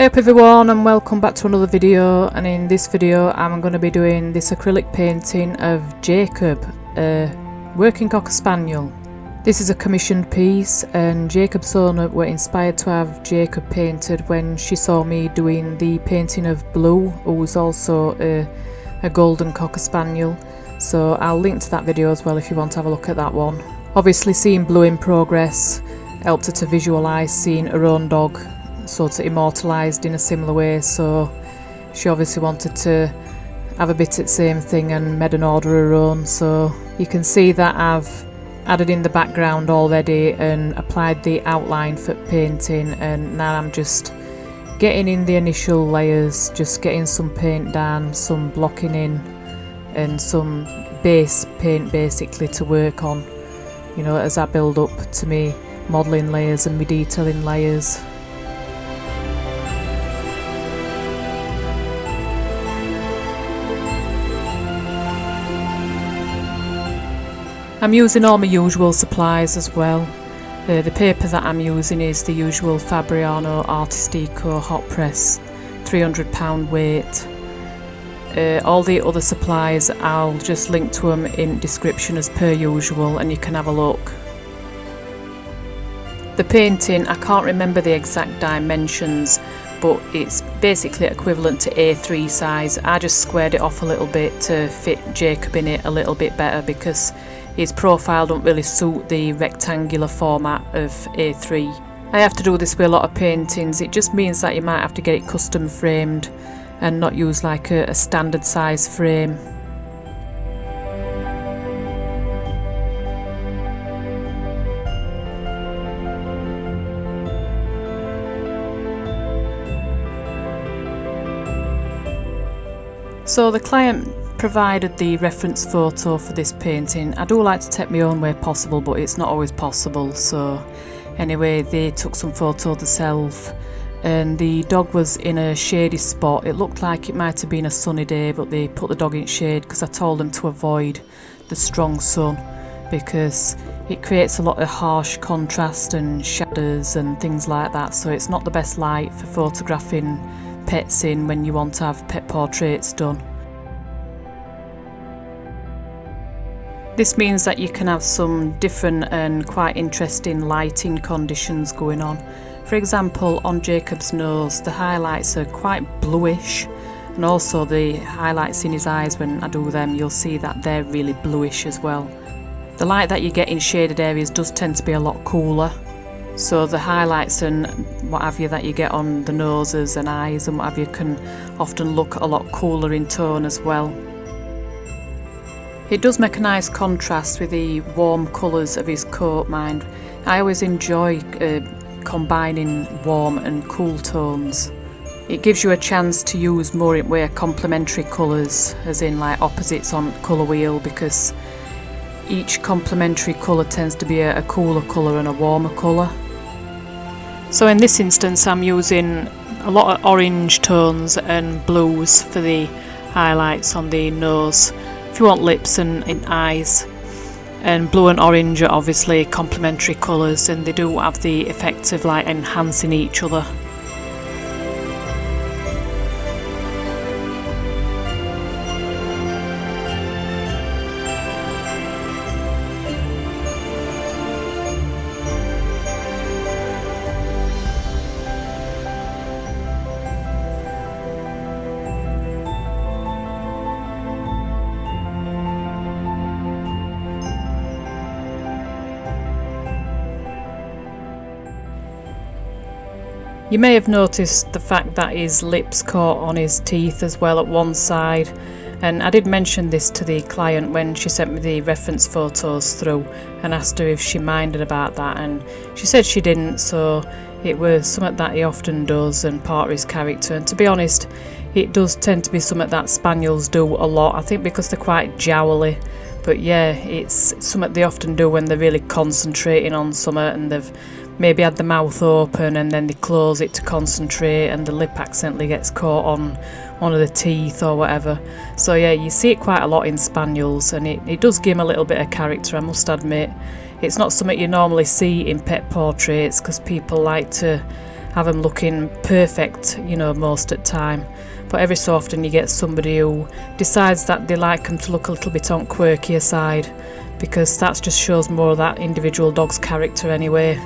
Hey up everyone, and welcome back to another video. And in this video I'm going to be doing this acrylic painting of Jacob, a working cocker spaniel. This is a commissioned piece, and Jacob's owner were inspired to have Jacob painted when she saw me doing the painting of Blue, who was also a golden cocker spaniel. So I'll link to that video as well if you want to have a look at that one. Obviously seeing Blue in progress helped her to visualise seeing her own dog sort of immortalised in a similar way, so she obviously wanted to have a bit of the same thing and made an order her own. So you can see that I've added in the background already and applied the outline for painting, and now I'm just getting in the initial layers, just getting some paint down, some blocking in and some base paint basically to work on, you know, as I build up to me modelling layers and me detailing layers. I'm using all my usual supplies as well. The paper that I'm using is the usual Fabriano Artistico hot press, £300 weight. All the other supplies I'll just link to them in description as per usual, and you can have a look. The painting, I can't remember the exact dimensions, but it's basically equivalent to A3 size. I just squared it off a little bit to fit Jacob in it a little bit better because his profile don't really suit the rectangular format of A3. I have to do this with a lot of paintings. It just means that you might have to get it custom framed and not use like a standard size frame. So the client provided the reference photo for this painting. I do like to take my own way possible, but it's not always possible. So anyway, they took some photos themselves, and the dog was in a shady spot. It looked like it might have been a sunny day, but they put the dog in shade because I told them to avoid the strong sun because it creates a lot of harsh contrast and shadows and things like that. So it's not the best light for photographing pets in when you want to have pet portraits done. This means that you can have some different and quite interesting lighting conditions going on. For example, on Jacob's nose, the highlights are quite bluish, and also the highlights in his eyes, when I do them, you'll see that they're really bluish as well. The light that you get in shaded areas does tend to be a lot cooler, so the highlights and what have you that you get on the noses and eyes and what have you can often look a lot cooler in tone as well. It does make a nice contrast with the warm colours of his coat, mind. I always enjoy combining warm and cool tones. It gives you a chance to use more in way complementary colours, as in like opposites on colour wheel, because each complementary colour tends to be a cooler colour and a warmer colour. So in this instance I'm using a lot of orange tones and blues for the highlights on the nose. If you want lips and eyes, and blue and orange are obviously complementary colours, and they do have the effect of like enhancing each other. You may have noticed the fact that his lips caught on his teeth as well at one side, and I did mention this to the client when she sent me the reference photos through and asked her if she minded about that, and she said she didn't. So it was something that he often does and part of his character, and to be honest it does tend to be something that spaniels do a lot, I think because they're quite jowly. But yeah, it's something they often do when they're really concentrating on something and they've maybe had the mouth open and then they close it to concentrate and the lip accidentally gets caught on one of the teeth or whatever. So yeah, you see it quite a lot in spaniels, and it does give them a little bit of character, I must admit. It's not something you normally see in pet portraits because people like to have them looking perfect, you know, most of the time. But every so often you get somebody who decides that they like them to look a little bit on quirkier side, because that just shows more of that individual dog's character anyway.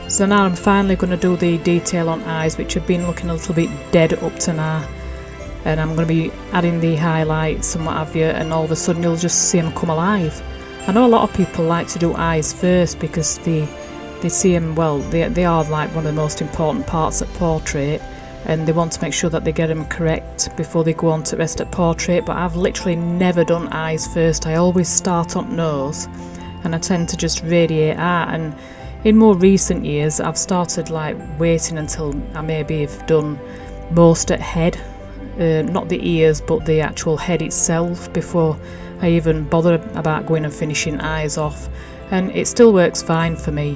So now I'm finally going to do the detail on eyes, which have been looking a little bit dead up to now, and I'm going to be adding the highlights and what have you, and all of a sudden you'll just see them come alive. I know a lot of people like to do eyes first because they see them, well, they are like one of the most important parts at portrait, and they want to make sure that they get them correct before they go on to the rest at portrait. But I've literally never done eyes first. I always start on nose, and I tend to just radiate out. And in more recent years I've started like waiting until I maybe have done most at head, not the ears but the actual head itself, before I even bother about going and finishing eyes off, and it still works fine for me.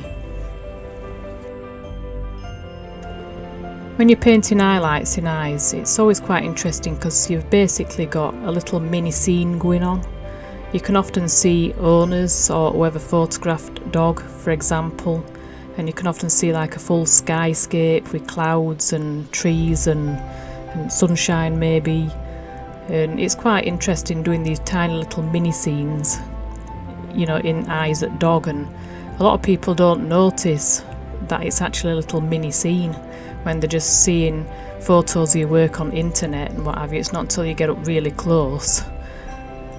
When you're painting highlights in eyes, it's always quite interesting because you've basically got a little mini scene going on. You can often see owners or whoever photographed dog, for example, and you can often see like a full skyscape with clouds and trees and sunshine maybe, and it's quite interesting doing these tiny little mini scenes, you know, in eyes at dog. And a lot of people don't notice that it's actually a little mini scene when they're just seeing photos of your work on internet and what have you. It's not until you get up really close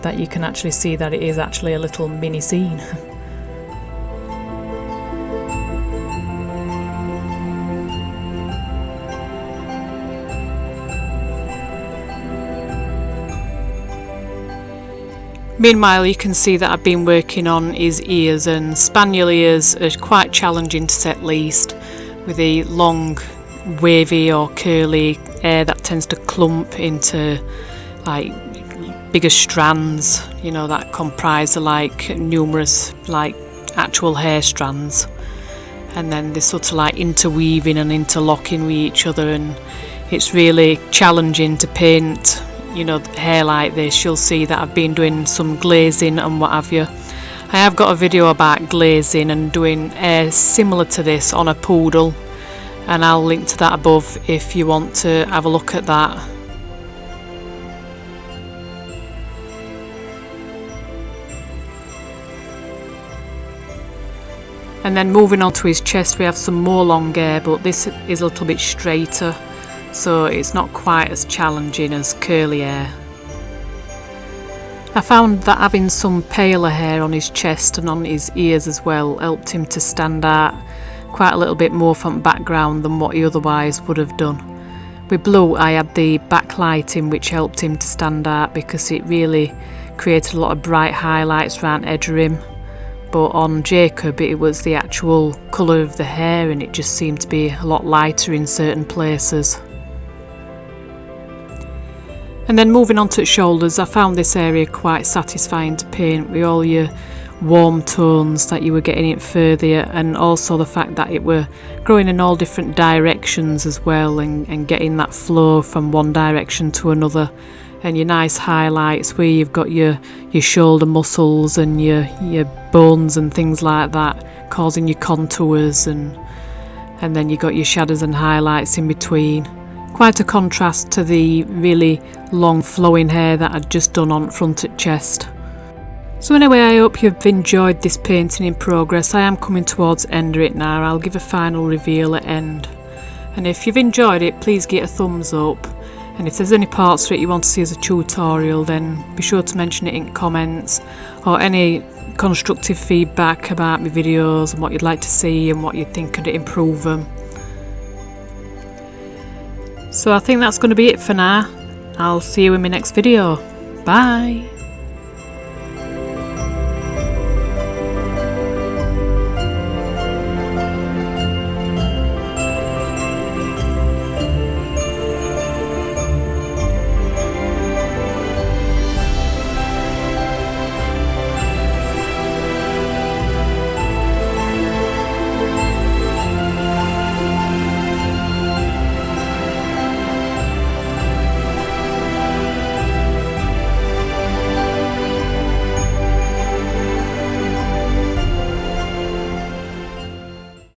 that you can actually see that it is actually a little mini scene. Meanwhile, you can see that I've been working on his ears, and spaniel ears are quite challenging to set least, with the long wavy or curly hair that tends to clump into like bigger strands, you know, that comprise like numerous like actual hair strands, and then they're sort of like interweaving and interlocking with each other, and it's really challenging to paint, you know, hair like this. You'll see that I've been doing some glazing and what have you. I have got a video about glazing and doing hair similar to this on a poodle, and I'll link to that above if you want to have a look at that. And then moving on to his chest, we have some more long hair, but this is a little bit straighter, so it's not quite as challenging as curly hair. I found that having some paler hair on his chest and on his ears as well helped him to stand out quite a little bit more from the background than what he otherwise would have done. With Blue, I had the backlighting, which helped him to stand out because it really created a lot of bright highlights around the edge of him. But on Jacob, it was the actual colour of the hair, and it just seemed to be a lot lighter in certain places. And then moving on to the shoulders, I found this area quite satisfying to paint with all your warm tones that you were getting it further, and also the fact that it were growing in all different directions as well, and getting that flow from one direction to another, and your nice highlights where you've got your shoulder muscles and your bones and things like that, causing your contours, and then you got your shadows and highlights in between. Quite a contrast to the really long flowing hair that I'd just done on front at chest. So anyway, I hope you've enjoyed this painting in progress. I am coming towards the end of it now. I'll give a final reveal at end. And if you've enjoyed it, please give it a thumbs up. And if there's any parts that you want to see as a tutorial, then be sure to mention it in comments, or any constructive feedback about my videos and what you'd like to see and what you think could improve them. So I think that's going to be it for now. I'll see you in my next video. Bye!